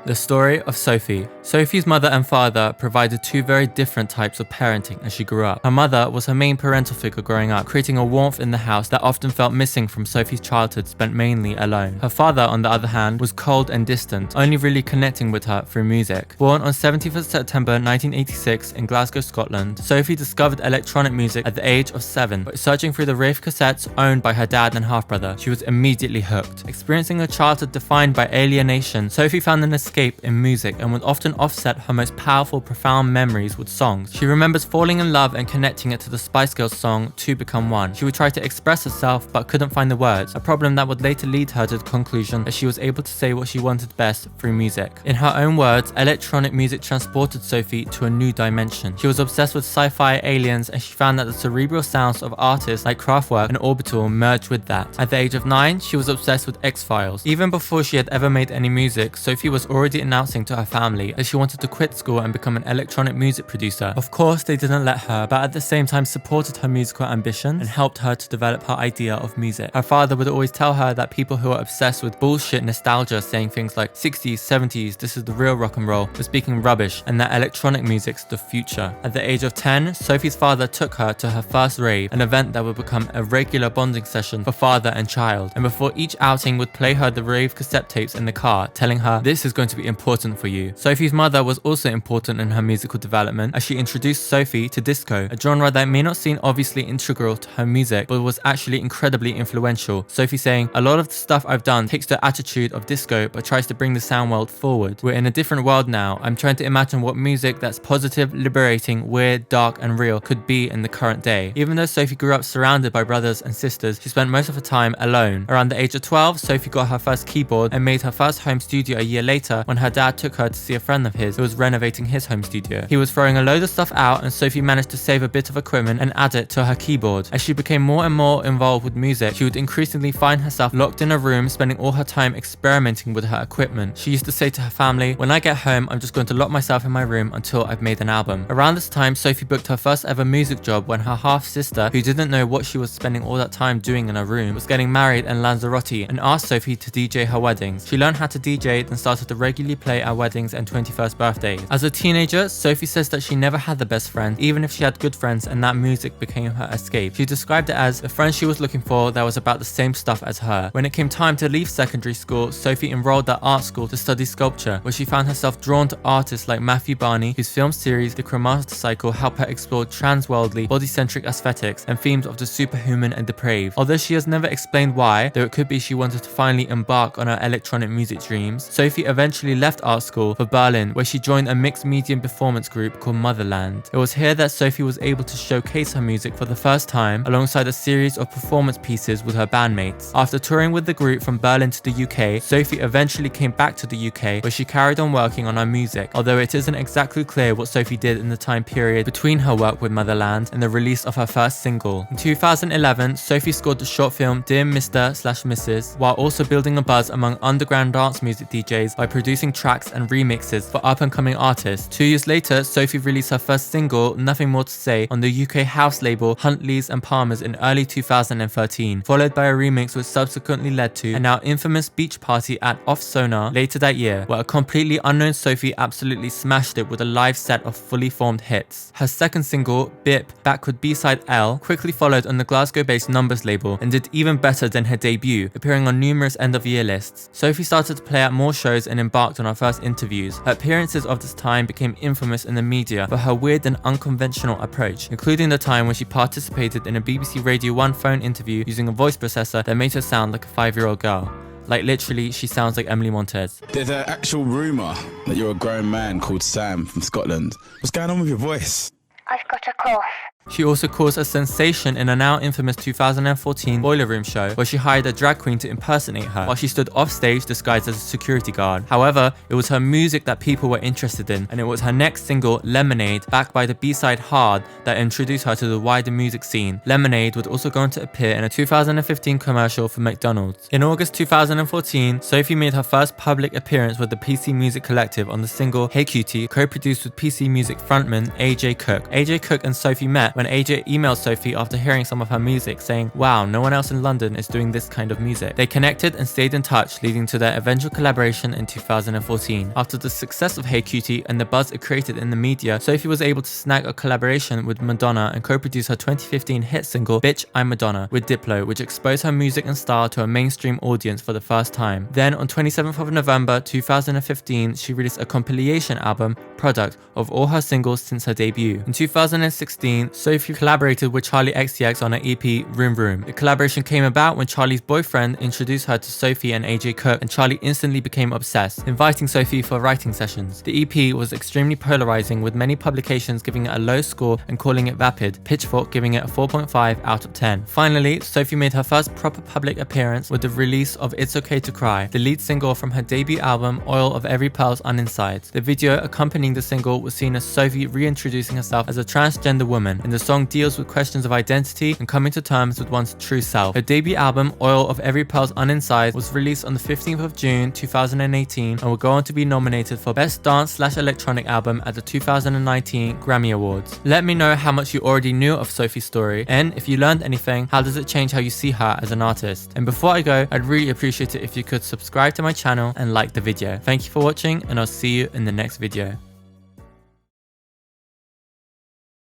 The story of Sophie. Sophie's mother and father provided two very different types of parenting as she grew up. Her mother was her main parental figure growing up, creating a warmth in the house that often felt missing from Sophie's childhood spent mainly alone. Her father, on the other hand, was cold and distant, only really connecting with her through music. Born on 17th of September 1986 in Glasgow, Scotland, Sophie discovered electronic music at the age of 7. By searching through the rave cassettes owned by her dad and half-brother, she was immediately hooked. Experiencing a childhood defined by alienation, Sophie found an escape in music and would often offset her most powerful, profound memories with songs. She remembers falling in love and connecting it to the Spice Girls song "Two Become One." She would try to express herself but couldn't find the words, a problem that would later lead her to the conclusion that she was able to say what she wanted best through music. In her own words, electronic music transported Sophie to a new dimension. She was obsessed with sci-fi, aliens, and she found that the cerebral sounds of artists like Kraftwerk and Orbital merged with that. At the age of 9, she was obsessed with X-Files. Even before she had ever made any music, Sophie was already announcing to her family that she wanted to quit school and become an electronic music producer. Of course, they didn't let her, but at the same time supported her musical ambition and helped her to develop her idea of music. Her father would always tell her that people who are obsessed with bullshit nostalgia, saying things like 60s, 70s, this is the real rock and roll, were speaking rubbish, and that electronic music's the future. At the age of 10, Sophie's father took her to her first rave, an event that would become a regular bonding session for father and child. And before each outing would play her the rave cassette tapes in the car, telling her, "This is going to be important for you." Sophie's mother was also important in her musical development, as she introduced Sophie to disco, a genre that may not seem obviously integral to her music, but was actually incredibly influential. Sophie saying, "A lot of the stuff I've done takes the attitude of disco, but tries to bring the sound world forward. We're in a different world now. I'm trying to imagine what music that's positive, liberating, weird, dark, and real could be in the current day." Even though Sophie grew up surrounded by brothers and sisters, she spent most of her time alone. Around the age of 12, Sophie got her first keyboard and made her first home studio a year later when her dad took her to see a friend of his who was renovating his home studio. He was throwing a load of stuff out, and Sophie managed to save a bit of equipment and add it to her keyboard. As she became more and more involved with music, she would increasingly find herself locked in a room, spending all her time experimenting with her equipment. She used to say to her family, "When I get home, I'm just going to lock myself in my room until I've made an album." Around this time, Sophie booked her first ever music job when her half-sister, who didn't know what she was spending all that time doing in her room, was getting married in Lanzarote and asked Sophie to DJ her weddings. She learned how to DJ, then started to regularly play at weddings and 21st birthdays. As a teenager, Sophie says that she never had the best friend, even if she had good friends, and that music became her escape. She described it as the friend she was looking for that was about the same stuff as her. When it came time to leave secondary school, Sophie enrolled at art school to study sculpture, where she found herself drawn to artists like Matthew Barney, whose film series The Chromatica Cycle helped her explore trans-worldly, body-centric aesthetics and themes of the superhuman and depraved. Although she has never explained why, though it could be she wanted to finally embark on her electronic music dreams, Sophie eventually left art school for Berlin, where she joined a mixed medium performance group called Motherland. It was here that Sophie was able to showcase her music for the first time, alongside a series of performance pieces with her bandmates. After touring with the group from Berlin to the UK, Sophie eventually came back to the UK, where she carried on working on her music, although it isn't exactly clear what Sophie did in the time period between her work with Motherland and the release of her first single. In 2011, Sophie scored the short film Dear Mr./Mrs., while also building a buzz among underground dance music DJs by producing tracks and remixes for up-and-coming artists. 2 years later, Sophie released her first single, Nothing More to Say, on the UK house label Huntleys and Palmers in early 2013, followed by a remix which subsequently led to a now infamous beach party at Off Sonar later that year, where a completely unknown Sophie absolutely smashed it with a live set of fully formed hits. Her second single, Bip, back with B-side L, quickly followed on the Glasgow-based Numbers label and did even better than her debut, appearing on numerous end-of-year lists. Sophie started to play at more shows and embarked on her first interviews. Her appearances of this time became infamous in the media for her weird and unconventional approach, including the time when she participated in a BBC Radio 1 phone interview using a voice processor that made her sound like a 5-year-old girl. Like literally, she sounds like Emily Montez. There's an actual rumour that you're a grown man called Sam from Scotland. What's going on with your voice? I've got a cough. She also caused a sensation in a now infamous 2014 Boiler Room show, where she hired a drag queen to impersonate her while she stood off stage disguised as a security guard. However, it was her music that people were interested in, and it was her next single, Lemonade, backed by the B-side Hard, that introduced her to the wider music scene. Lemonade would also go on to appear in a 2015 commercial for McDonald's. In August 2014, Sophie made her first public appearance with the PC Music Collective on the single Hey Cutie, co-produced with PC Music frontman AJ Cook. AJ Cook and Sophie met when AJ emailed Sophie after hearing some of her music saying, "Wow, no one else in London is doing this kind of music." They connected and stayed in touch, leading to their eventual collaboration in 2014. After the success of Hey Cutie and the buzz it created in the media, Sophie was able to snag a collaboration with Madonna and co-produce her 2015 hit single Bitch I'm Madonna with Diplo, which exposed her music and style to a mainstream audience for the first time. Then on 27th of November 2015, she released a compilation album, Product, of all her singles since her debut. In 2016, Sophie collaborated with Charli XCX on her EP Room Room. The collaboration came about when Charli's boyfriend introduced her to Sophie and AJ Cook, and Charli instantly became obsessed, inviting Sophie for writing sessions. The EP was extremely polarizing, with many publications giving it a low score and calling it vapid, Pitchfork giving it a 4.5 out of 10. Finally, Sophie made her first proper public appearance with the release of It's Okay to Cry, the lead single from her debut album Oil of Every Pearl's Uninside. The video accompanying the single was seen as Sophie reintroducing herself as a transgender woman, and the song deals with questions of identity and coming to terms with one's true self. Her debut album Oil of Every Pearl's Uninside was released on the 15th of June 2018 and will go on to be nominated for Best Dance/Electronic Album at the 2019 Grammy Awards. Let me know how much you already knew of Sophie's story, and if you learned anything, how does it change how you see her as an artist? And before I go, I'd really appreciate it if you could subscribe to my channel and like the video. Thank you for watching, and I'll see you in the next video.